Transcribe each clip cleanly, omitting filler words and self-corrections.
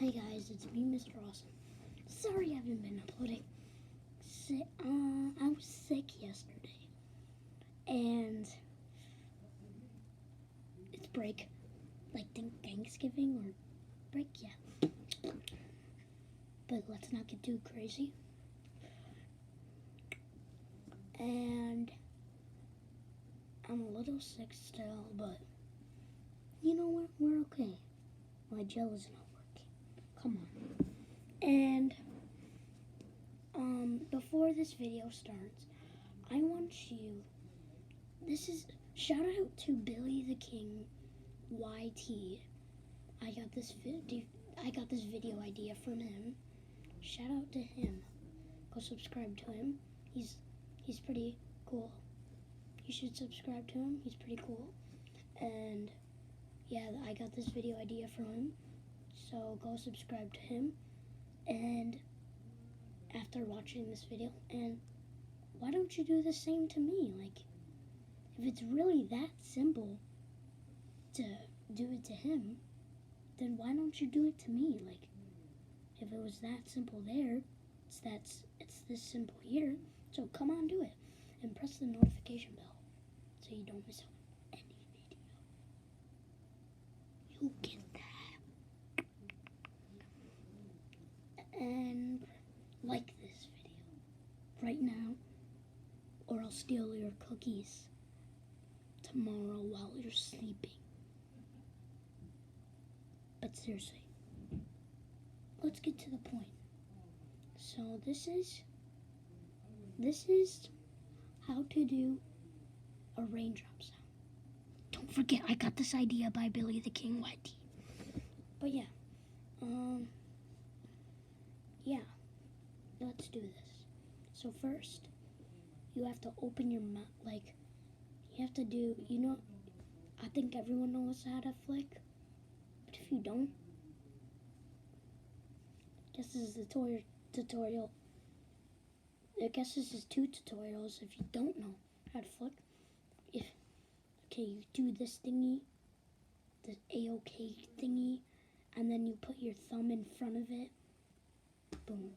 Hi guys, it's me, Mr. Awesome. Sorry I haven't been uploading. I was sick yesterday, and it's break, like Thanksgiving or break, yeah. But let's not get too crazy. And I'm a little sick still, but you know what? We're okay. My gel is not working. Come on. And before this video starts, I want you. Shout out to Billy the King YT. I got this video idea from him. Shout out to him. Go subscribe to him. He's pretty cool. You should subscribe to him. He's pretty cool. And yeah, I got this video idea from him. So go subscribe to him. And after watching this video, and why don't you do the same to me? Like, if it's really that simple to do it to him, then why don't you do it to me? Like, if it was that simple there, it's this simple here. So come on, do it. And press the notification bell so you don't miss out on any video. You get that. And like this video right now, or I'll steal your cookies tomorrow while you're sleeping. But seriously, let's get to the point. So this is how to do a raindrop sound. Don't forget, I got this idea by Billy the King YT. But yeah, let's do this. So first, you have to open your mouth, like, you have to do, I think everyone knows how to flick, but if you don't, I guess this is the tutorial. I guess this is 2 tutorials if you don't know how to flick. You do this thingy, the A-OK thingy, and then you put your thumb in front of it. Boom.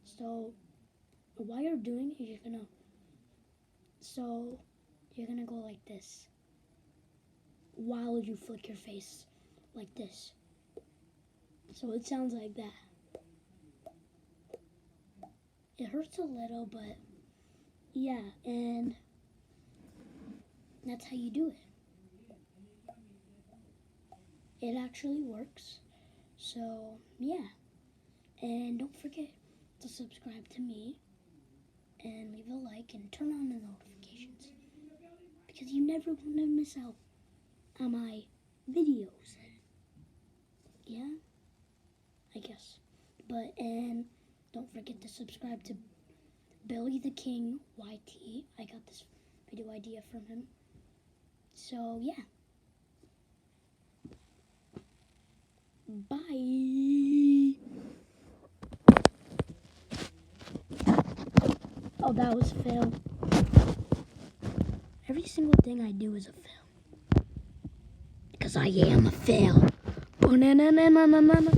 So while you're doing it, you're gonna go like this while you flick your face like this. So it sounds like that. It hurts a little, but yeah, and that's how you do it. It actually works. So yeah, and don't forget to subscribe to me and leave a like and turn on the notifications, because you never want to miss out on my videos. Yeah, I guess. And don't forget to subscribe to Billy the King YT. I got this video idea from him. So yeah. Bye. Oh, that was a fail. Every single thing I do is a fail. Because I am a fail. Oh, na na na na na na.